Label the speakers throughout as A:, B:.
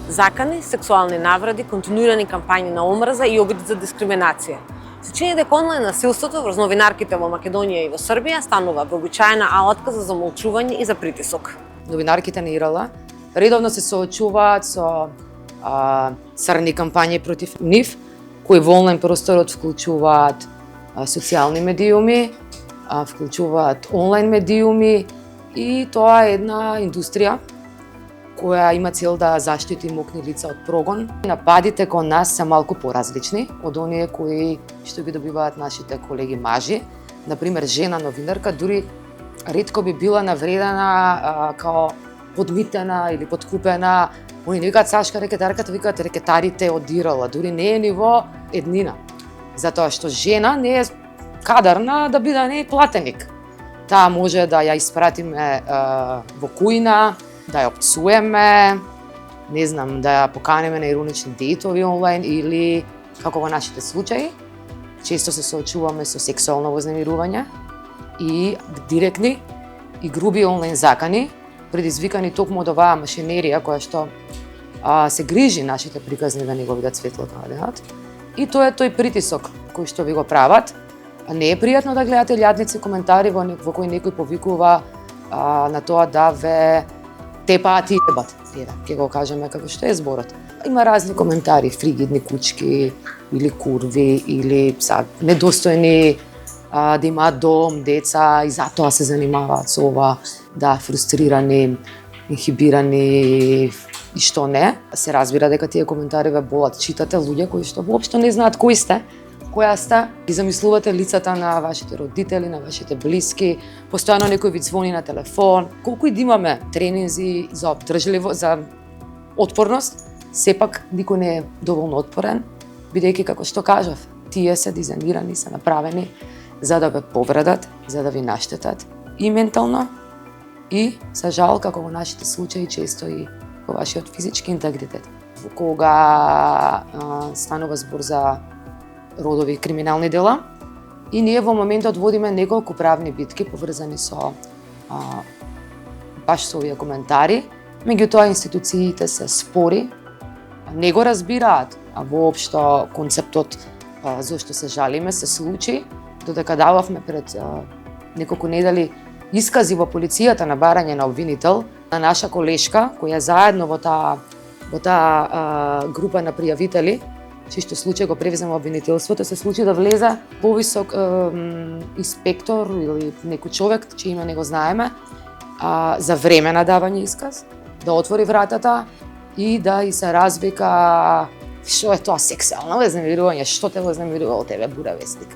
A: Закани, сексуални навреди, континуирани кампањи на омраза и обиди за дискриминација. Се чини дека онлайн насилството врз новинарките во Македонија и во Србија станува вообичаена алатка за замолчување и за притисок.
B: Новинарките на ИРЛ редовно се соочуваат со црни кампањи против нив, кои во онлайн просторот вклучуваат социјални медиуми, вклучуваат онлайн медиуми и тоа е една индустрија која има цел да заштити мокни лица од прогон. Нападите кон нас се малку поразлични од оние кои што ги добиваат нашите колеги мажи. Например, жена новинарка дури ретко би била навредена као подмитена или подкупена. Они не викаат Сашка рекетарката, викаат рекетарите од ИРЛ, дури не е ниво еднина. Затоа што жена не е кадарна да биде не платеник. Таа може да ја испратиме во кујна, да ја опцуеме, не знам, да ја поканеме на иронични дейтови онлайн или, како во нашите случаи, често се соочуваме со сексуално вознемирување и директни и груби онлайн закани, предизвикани токму од оваа машинерија која што се грижи нашите приказни да не го видат светлото на денот. И тоа е тој притисок кој што ви го прават. Не е пријатно да гледате лјадници коментари во кои некој повикува на тоа да ве тепаат и ебат. Еве, ќе го кажеме како што е зборот. Има разни коментари, фригидни кучки или курви или недостојни да имаат дом, деца и затоа се занимаваат со ова, да, фрустрирани, инхибирани и што не. Се разбира дека тие коментари ве болат. Читате луѓе кои што воопшто не знаат кои сте, која сте, и замислувате лицата на вашите родители, на вашите блиски, постојано некој ви звони на телефон. Колку и да имаме тренинзи за одржливост, за отпорност, сепак никој не е доволно отпорен, бидејќи како што кажав, тие се дизајнирани, се направени за да ве повредат, за да ви наштетат и ментално, и за жал, како во нашите случаи, често и во вашиот физички интегритет. Кога станува збор за родови криминални дела, и ние во моментот водиме неколку правни битки поврзани со баш со овие коментари. Меѓутоа институциите се спори, не го разбираат воопшто концептот зошто се жалиме се случи, додека дававме пред неколку недели искази во полицијата на барање на обвинител на наша колешка која заедно во таа група на пријавители, чисто случај го превзема обвинителството, се случи да влезе повисок инспектор или некој човек, чие име не го знаеме, за време на давање исказ, да отвори вратата и да и се развика што е тоа сексуално вознемирување, што те вознемирувал тебе, бура вестник.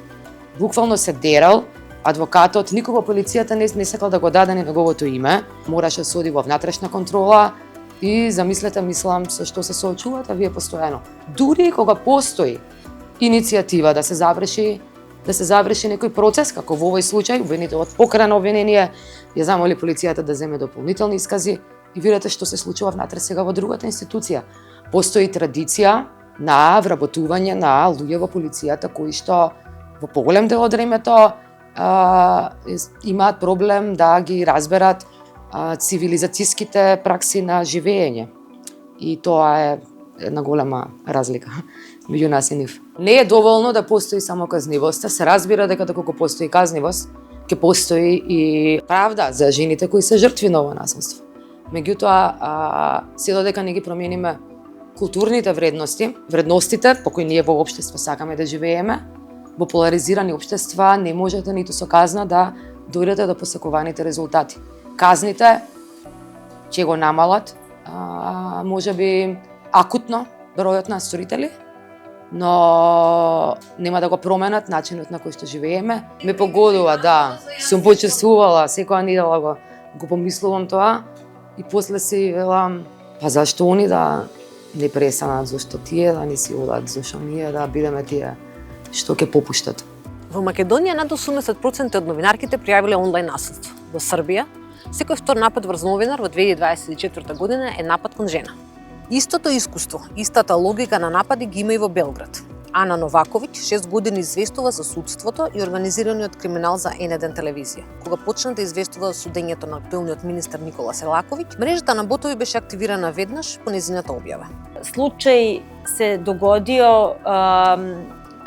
B: Буквално се дерал, адвокатот, никој во полицијата не сакал да го даде неговото име, мораше да се оди во внатрешна контрола и замислете, мислам, со што се соочувате вие постојано. Дури кога постои иницијатива да се заврши некој процес, како во овој случај, обвинителот покрена обвинение, ја замоли полицијата да земе дополнителни искази и видите што се случува внатре сега во другата институција. Постои традиција на вработување на луѓе во полицијата кои што во поголем дел од времето имаат проблем да ги разберат цивилизацијските пракси на живење. И тоа е една голема разлика меѓу нас и нив. Не е доволно да постои само казнивост, се разбира дека доколку постои казнивост, ќе постои и правда за жените кои се жртви на ова насилство. Меѓутоа, се додека не ги промениме културните вредностите по кои ние во општество сакаме да живееме, во поларизирани општества не можете ниту со казна да дојдете до посакуваните резултати. Казните ќе го намалат, можеби акутно бројот на сторители, но нема да го променат начинот на кој што живееме. Ме погодува, да, сум почувствувала, секоја недела го помислувам тоа и после си велам, па зашто они да не престанат, зашто тие да не си одат, зашто ние да бидеме тие што ќе попуштат.
A: Во Македонија над 80% од новинарките пријавиле онлайн насилство. Во Србија, секој втор напад врз новинар во 2024 година е напад кон жена. Истото искуство, истата логика на напади ги има и во Белград. Ана Новаковиќ 6 години известува за судството и организираниот криминал за N1 телевизија. Кога почна да известува за судењето на актуелниот министар Никола Селаковиќ, мрежата на ботови беше активирана веднаш по нејзината објава.
C: Slučaj se dogodio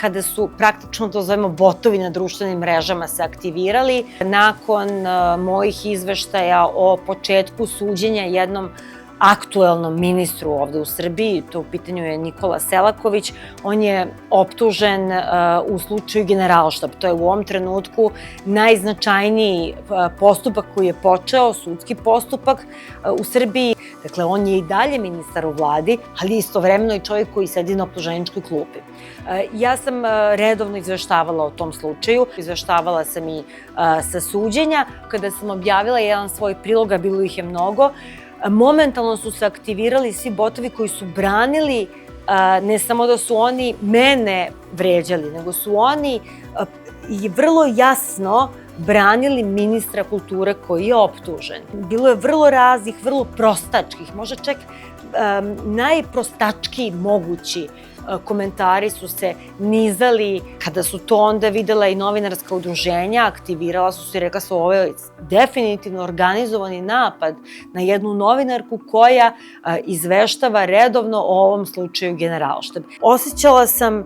C: kada su praktično, to zovemo, botovi na društvenim mrežama se aktivirali. Nakon mojih izveštaja o početku suđenja jednom aktuelnom ministru ovde u Srbiji, to u pitanju je Nikola Selaković, on je optužen u slučaju Generalštab. To je u ovom trenutku najznačajniji postupak koji je počeo, sudski postupak u Srbiji. Dakle, on je i dalje ministar u vladi, ali istovremeno i čovjek koji sedi na optuženičkoj klupi. Ja sam redovno izveštavala o tom slučaju, izveštavala sam i sa suđenja. Kada sam objavila jedan svoj prilog, a bilo ih je mnogo, momentalno su se aktivirali svi botovi koji su branili, ne samo da su oni mene vređali, nego su oni vrlo jasno branili ministra kulture koji je optužen. Bilo je vrlo raznih, vrlo prostačkih, možda čak najprostačkiji mogući komentari su se nizali. Kada su to onda videla i novinarska udruženja, aktivirala su se i rekla su ovo je definitivno organizovani napad na jednu novinarku koja izveštava redovno o ovom slučaju Generalštab. Osjećala sam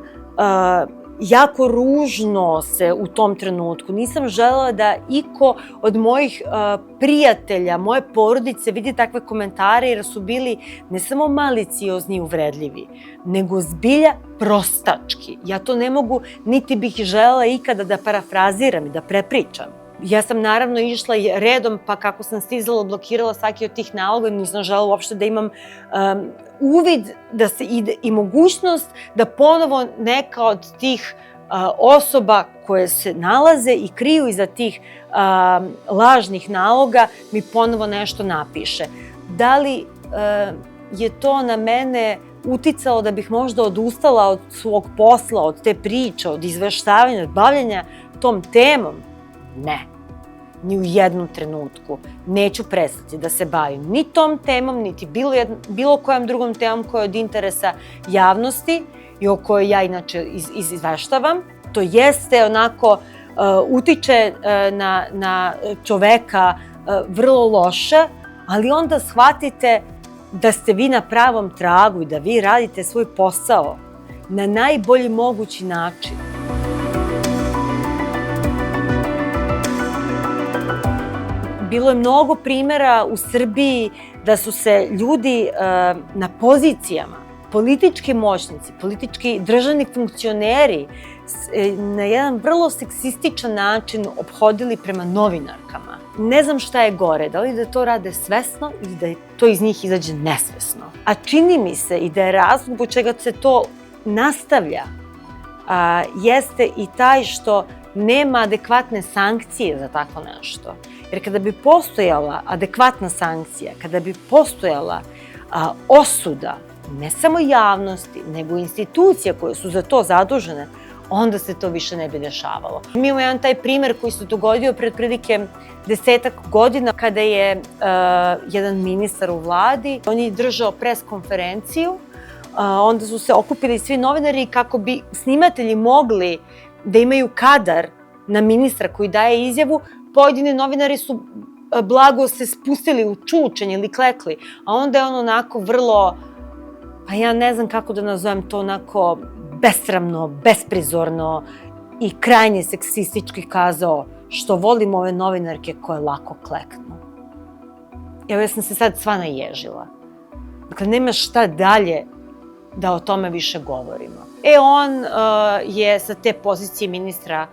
C: jako ružno se u tom trenutku. Nisam želela da iko od mojih prijatelja, moje porodice vidi takve komentare jer su bili ne samo maliciozni i uvredljivi, nego zbilja prostački. Ja to ne mogu, niti bih želela ikada da parafraziram i da prepričam. Ja sam naravno išla redom, pa kako sam stizala, blokirala svaki od tih naloga, nisam želela uopšte da imam uvid da se i mogućnost da ponovo neka od tih osoba koje se nalaze i kriju iza tih lažnih naloga mi ponovo nešto napiše. Da li je to na mene uticalo da bih možda odustala od svog posla, od te priče, od izveštavanja, od bavljenja tom temom? Ne, ni u jednom trenutku neću prestati da se bavim ni tom temom, niti bilo kojom drugom temom koja je od interesa javnosti i o kojoj ja inače izveštavam. To jeste onako, utiče na čoveka vrlo loše, ali onda shvatite da ste vi na pravom tragu i da vi radite svoj posao na najbolji mogući način. Bilo je mnogo primera u Srbiji da su se ljudi na pozicijama, politički moćnici, politički državni funkcioneri na jedan vrlo seksističan način ophodili prema novinarkama. Ne znam šta je gore, da li da to rade svesno ili da to iz njih izađe nesvesno. A čini mi se i da je razlog zbog čega se to nastavlja, jeste i taj što nema adekvatne sankcije za tako nešto. Jer kada bi postojala adekvatna sankcija, kada bi postojala osuda, ne samo javnosti, nego institucija koje su za to zadužene, onda se to više ne bi dešavalo. Mi imamo jedan taj primer koji se dogodio pred prilike 10 godina kada je jedan ministar u vladi, on je držao pres konferenciju, onda su se okupili svi novinari kako bi snimatelji mogli da imaju kadar na ministra koji daje izjavu. Pojedini novinari su blago se spustili u čučenje ili klekli, a onda je on onako vrlo, pa ja ne znam kako da nazovem to, onako besramno, besprizorno i krajnje seksistički kazao što volim ove novinarke koje lako kleknu. Evo, ja sam se sad sva naježila. Dakle, nema šta dalje da o tome više govorimo. On je sa te pozicije ministra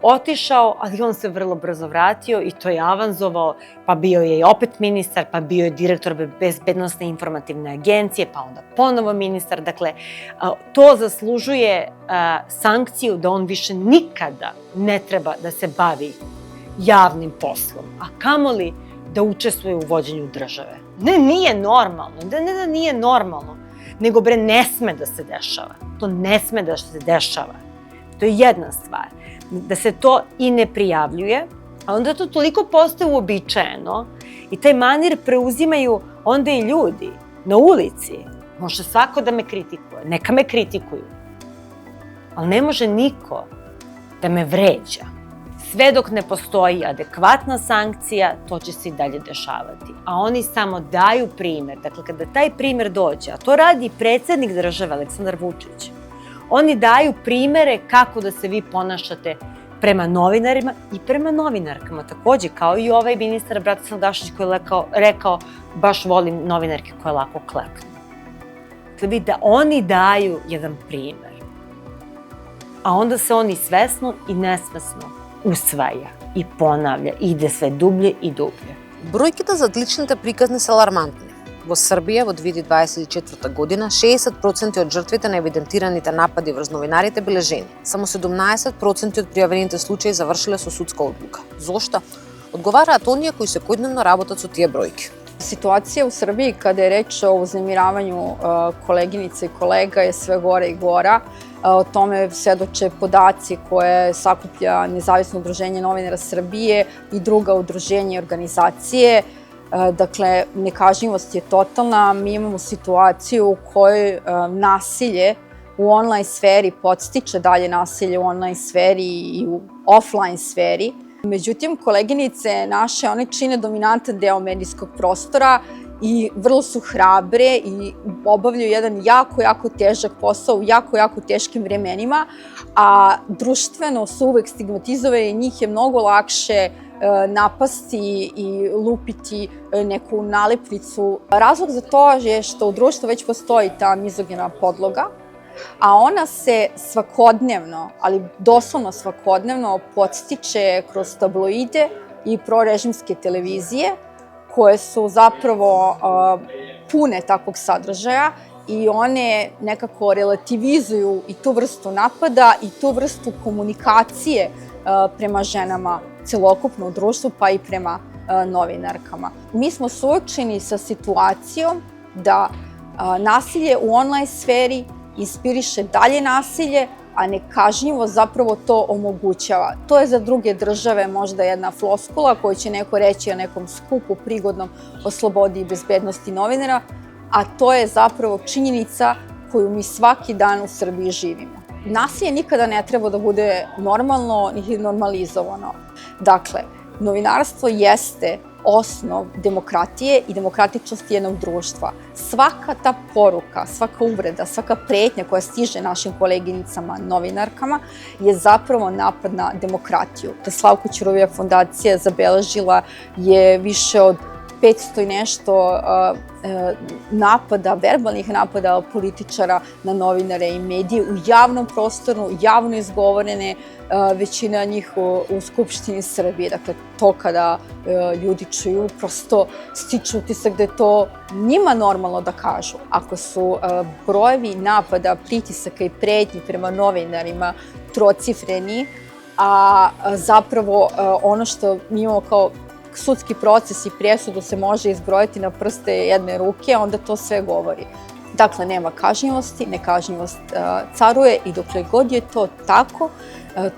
C: otišao, ali on se vrlo brzo vratio i to je avanzovao, pa bio je opet ministar, pa bio je direktor Bezbednosne informativne agencije, pa onda ponovo ministar. Dakle, to zaslužuje sankciju da on više nikada ne treba da se bavi javnim poslom, a kamoli da učestvuje u vođenju države. Ne, nije normalno, ne da nije normalno, nego bre ne sme da se dešava. To ne sme da se dešava. To je jedna stvar. Da se to i ne prijavljuje, a onda to toliko postaje uobičajeno i taj manir preuzimaju onda i ljudi na ulici. Može svako da me kritikuje, neka me kritikuju. ali ne može niko da me vređa. Sve dok ne postoji adekvatna sankcija, to će se i dalje dešavati. A oni samo daju primer. Dakle, kada taj primer dođe, a to radi predsednik države Aleksandar Vučić, oni daju primere kako da se vi ponašate prema novinarima i prema novinarkama. Takođe, kao i ovaj ministar Bratislav Gašić koji je rekao baš volim novinarke koje lako klepnu. Dakle, da oni daju jedan primer. A onda se oni svesno i nesvesno usvaja i ponavlja i ide sve dublje i dublje.
A: Бројките за одличните приказни се алармантни. Во Србија во 2024 година 60% од жртвите на евидентираните напади врз новинарите биле жени. Само 17% од пријавените случаи завршиле со судска одлука. Зошто? Одговараат оние кои секојдневно работат со тие бројки.
D: Situacija u Srbiji kada je reč o uznemiravanju koleginica i kolega je sve gora i gora. O tome svedoče podaci koje sakuplja Nezavisno udruženje novinara Srbije i druga udruženja i organizacije. Dakle, nekažnjivost je totalna. Mi imamo situaciju u kojoj nasilje u online sferi podstiče dalje nasilje u online sferi i u offline sferi. Međutim, koleginice naše, one čine dominantan deo medijskog prostora i vrlo su hrabre i obavljaju jedan jako težak posao u jako teškim vremenima, a društveno su uvek stigmatizovane i njih je mnogo lakše napasti i lupiti neku nalepnicu. Razlog za to je što u društvu već postoji ta mizogena podloga, a ona se svakodnevno, ali doslovno svakodnevno podstiče kroz tabloide i prorežimske televizije koje su zapravo pune takvog sadržaja i one nekako relativizuju i tu vrstu napada i tu vrstu komunikacije prema ženama celokupno u društvu pa i prema novinarkama. Mi smo suočeni sa situacijom da nasilje u online sferi inspiriše dalje nasilje, a nekažnjivo zapravo to omogućava. To je za druge države možda jedna floskula koju će neko reći o nekom skupu prigodnom o slobodi i bezbednosti novinara, a to je zapravo činjenica koju mi svaki dan u Srbiji živimo. Nasilje nikada ne treba da bude normalno niti normalizovano. Dakle, novinarstvo jeste osnov demokratije i demokratičnosti jednog društva. Svaka ta poruka, svaka uvreda, svaka pretnja koja stiže našim koleginicama, novinarkama, je zapravo napad na demokratiju. Slavko Ćuruvija fondacija zabeležila je više od 500 i nešto napada, verbalnih napada političara na novinare i medije u javnom prostoru, javno izgovorene, većina njih u Skupštini Srbije. Dakle, to kada ljudi čuju, prosto stiču utisak da je to njima normalno da kažu. Ako su brojevi napada, pritisaka i pretnji prema novinarima trocifreni, a zapravo ono što mi imamo kao sudski proces i presudu se može izbrojiti na prste jedne ruke, onda to sve govori. Dakle, nema kažnjivosti, nekažnjivost caruje i dokle god je to tako,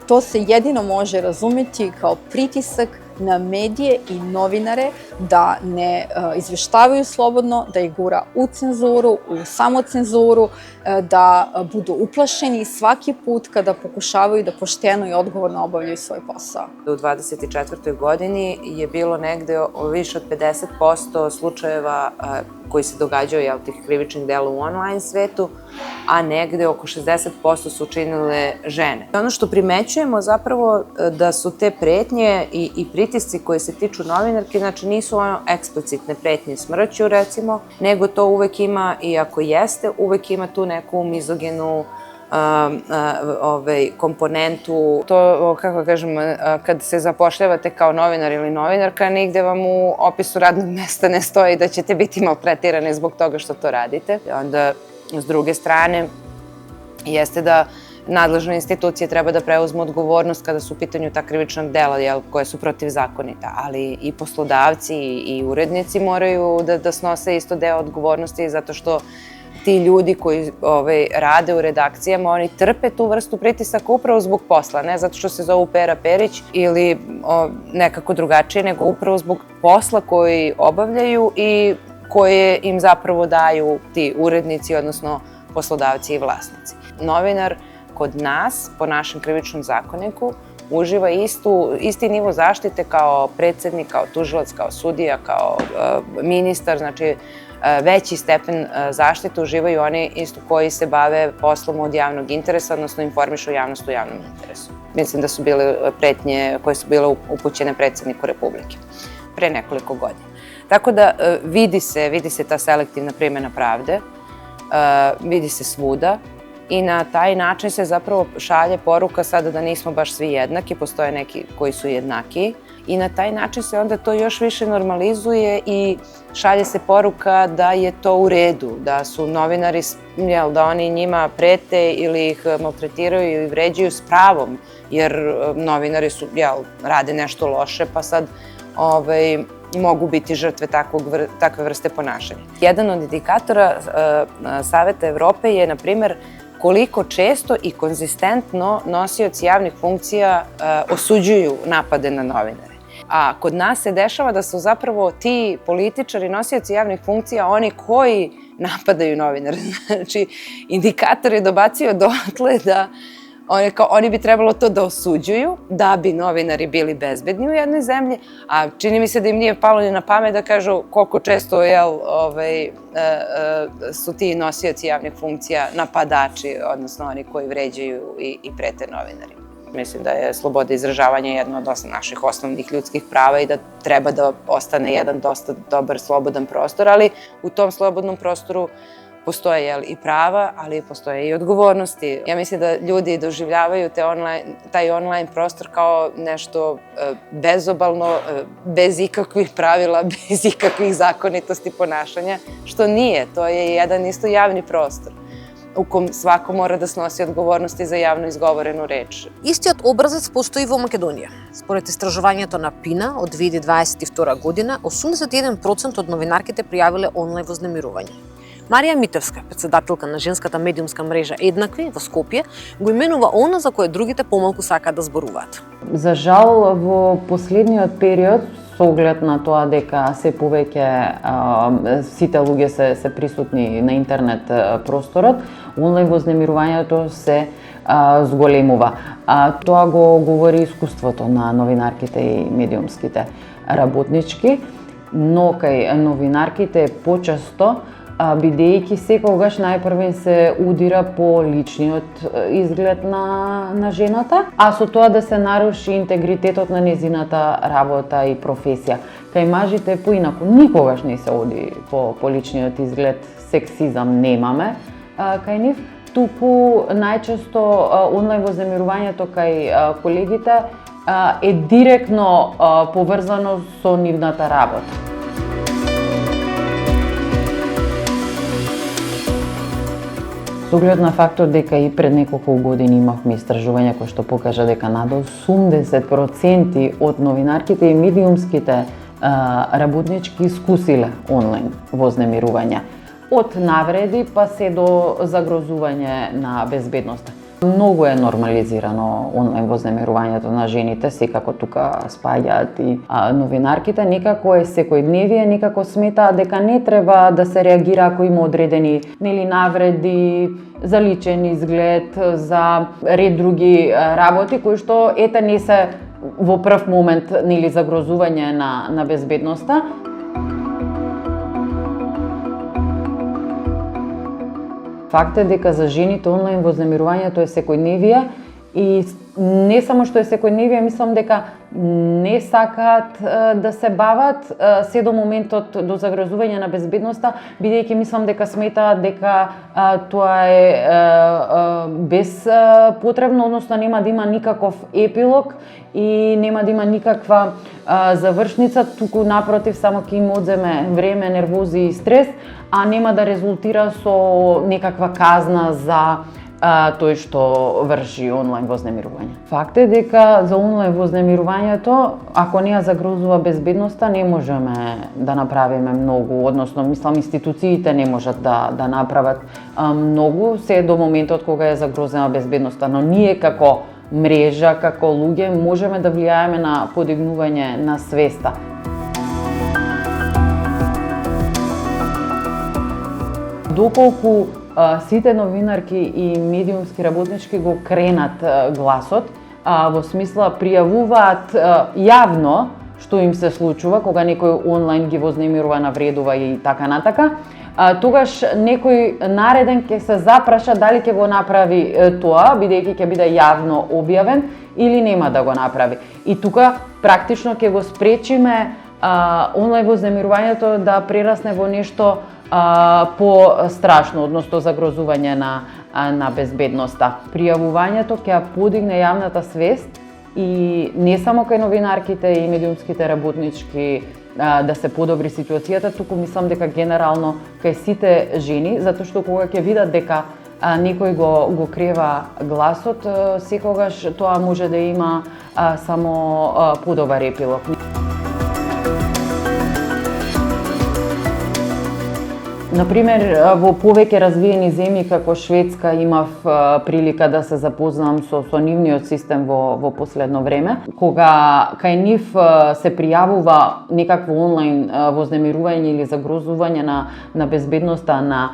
D: to se jedino može razumeti kao pritisak na medije i novinare da ne izveštavaju slobodno, da ih gura u cenzuru, u samocenzuru, da budu uplašeni svaki put kada pokušavaju da pošteno i odgovorno obavljaju svoj posao.
E: U 2024. godini je bilo negde više od 50% slučajeva koji se događaju tih krivičnih dela u online svetu, a negde oko 60% su učinile žene. Ono što primećujemo zapravo da su te pretnje i pritisci koji se tiču novinarke, znači nisu ono eksplicitne pretnje smrću recimo, nego to uvek ima, i ako jeste, uvek ima tu neku mizogenu komponentu. To, kako kažem, kad se zapošljavate kao novinar ili novinarka, nigde vam u opisu radnog mesta ne stoji da ćete biti maltretirane zbog toga što to radite. Onda, s druge strane, jeste da nadležne institucije treba da preuzmu odgovornost kada su u pitanju ta krivična dela koje su protivzakonita, ali i poslodavci i urednici moraju da snose isto deo odgovornosti zato što ti ljudi koji rade u redakcijama, oni trpe tu vrstu pritisaka upravo zbog posla, ne zato što se zovu Pera Perić ili nekako drugačije, nego upravo zbog posla koji obavljaju i koje im zapravo daju ti urednici, odnosno poslodavci i vlasnici. Novinar kod nas, po našem krivičnom zakoniku, uživa isti nivo zaštite kao predsednik, kao tužilac, kao sudija, kao ministar, znači veći stepen zaštite uživaju oni isto koji se bave poslom od javnog interesa, odnosno informišu javnost u javnom interesu. Mislim da su bile pretnje koje su bile upućene predsedniku Republike pre nekoliko godina. Tako da vidi se ta selektivna primjena pravde, vidi se svuda i na taj način se zapravo šalje poruka sada da nismo baš svi jednaki, postoje neki koji su jednakiji i na taj način se onda to još više normalizuje i šalje se poruka da je to u redu, da su novinari, da oni njima prete ili ih maltretiraju ili vređaju s pravom, jer novinari su, rade nešto loše, pa sad mogu biti žrtve takve vrste ponašanja. Jedan od indikatora Saveta Evrope je, na primer, koliko često i konzistentno nosioci javnih funkcija osuđuju napade na novinare. A kod nas se dešava da su zapravo ti političari, nosioci javnih funkcija, oni koji napadaju novinare. Znači, indikator je dobacio dotle da oni bi trebalo to da osuđuju, da bi novinari bili bezbedni u jednoj zemlji, a čini mi se da im nije palo ni na pamet da kažu koliko često su ti nosioci javnih funkcija napadači, odnosno oni koji vređaju i prete novinarima. Mislim da je sloboda izražavanja jedno od naših osnovnih ljudskih prava i da treba da ostane jedan dosta dobar, slobodan prostor, ali u tom slobodnom prostoru postoje i prava, ali postoje i odgovornosti. Ja mislim da ljudi doživljavaju taj online prostor kao nešto bezobalno, bez ikakvih pravila, bez ikakvih zakonitosti ponašanja, što nije. To je jedan isto javni prostor u kom svako mora da snosi odgovornosti za javno izgovorenu reč.
A: Истиот образец постои во Македонија. Според истражувањето на ПИНА од 2022 година, 81% од новинарките пријавиле онлайн вознемирување. Марија Митевска, председателка на женската медиумска мрежа Еднакви во Скопје, го именува она за кое другите помалку сакаат да зборуваат.
F: За жал, во последниот период, со оглед на тоа дека се повеќе сите луѓе се присутни на интернет просторот, онлайн вознемирувањето се зголемува. Тоа го говори искуството на новинарките и медиумските работнички, но кај новинарките почесто, бидејќи секогаш најпрвен се удира по личниот изглед на жената, а со тоа да се наруши интегритетот на незината работа и професија. Кај мажите поинаку никогаш не се оди по личниот изглед, сексизам немаме кај нив, туку најчесто онлайн вознемирувањето кај колегите е директно поврзано со нивната работа. Со оглед на фактор дека и пред неколку години имавме истражување кој што покажа дека над 80% од новинарките и медиумските работнички искусиле онлайн вознемирување. Од навреди па се до загрозување на безбедноста. Многу е нормализирано онлайн вознемирувањето на жените, секако тука спаѓаат и новинарките, некако е секојдневие, некако сметаат дека не треба да се реагира ако има одредени навреди за личен изглед, за ред други работи кои што не се во прв момент загрозување на безбедноста. Факт е дека за жените онлайн вознемирувањето е секојдневие и не само што е секојдневие, мислам дека не сакаат да се бават се до моментот до загрозување на безбедноста, бидејќи мислам дека сметаат дека тоа е безпотребно, односно нема да има никаков епилог и нема да има никаква завршница, туку напротив само ќе им одземе време, нервози и стрес, а нема да резултира со некаква казна за тој што врши онлайн вознемирување. Факт е дека за онлайн вознемирувањето, ако не ја загрозува безбедноста, не можеме да направиме многу, односно мислам институциите не можат да направат многу се до моментот кога е загрозена безбедноста, но ние како мрежа, како луѓе можеме да влијаеме на подигнување на свеста. Доколку сите новинарки и медиумски работнички го кренат гласот, во смисла пријавуваат јавно што им се случува кога некој онлайн ги вознемирува, навредува и така натака. Тогаш некој нареден ќе се запраша дали ќе го направи тоа, бидејќи ќе биде јавно објавен или нема да го направи. И тука практично ќе го спречиме онлайн вознемирувањето да прерасне во нешто по-страшно, односно загрозување на безбедноста. Пријавувањето ќе подигне јавната свест и не само кај новинарките и медиумските работнички да се подобри ситуацијата, туку мислам дека генерално кај сите жени, затоа што кога ќе видат дека некој го крева гласот, секогаш тоа може да има само подобар епилог. Например, во повеќе развиени земји како Шведска имав прилика да се запознам со нивниот систем во последно време. Кога кај нив се пријавува некакво онлайн вознемирување или загрозување на безбедноста на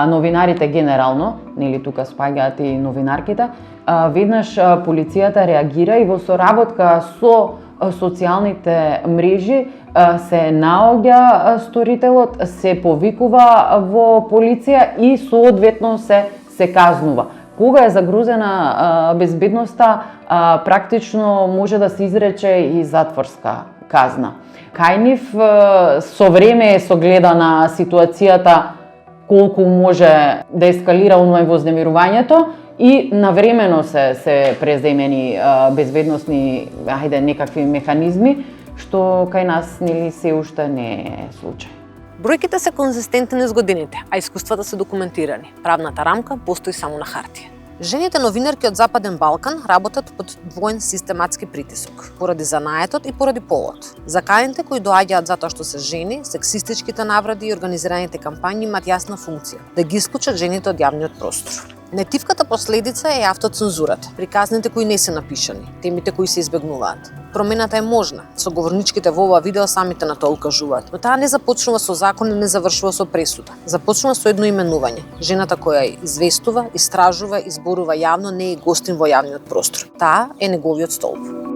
F: новинарите генерално, нели тука спаѓаат и новинарките, веднаш полицијата реагира и во соработка со социјалните мрежи се наоѓа сторителот, се повикува во полиција и соодветно се казнува. Кога е загрозена безбедноста, практично може да се изрече и затворска казна. Кај нив со време е согледана ситуацијата колку може да ескалира онлайн вознемирувањето и навремено се преземени безбедносни некакви механизми, што кај нас нели се уште не е случај.
A: Бројките се конзистентни с годините, а искуствата се документирани. Правната рамка постои само на хартија. Жените новинарки од Западен Балкан работат под двоен систематски притисок, поради занаетот и поради полот. Заканите кои доаѓаат затоа што се жени, сексистичките навради и организираните кампањи имаат јасна функција да ги исклучат жените од јавниот простор. Нетивката последица е автоцензурата, приказните кои не се напишани, темите кои се избегнуваат. Промената е можна, соговорничките во ова видео самите на тоа укажуваат, но таа не започнува со закон и не завршува со пресуда. Започнува со едно именување. Жената која известува, истражува, изборува јавно, не е гостин во јавниот простор. Таа е неговиот столб.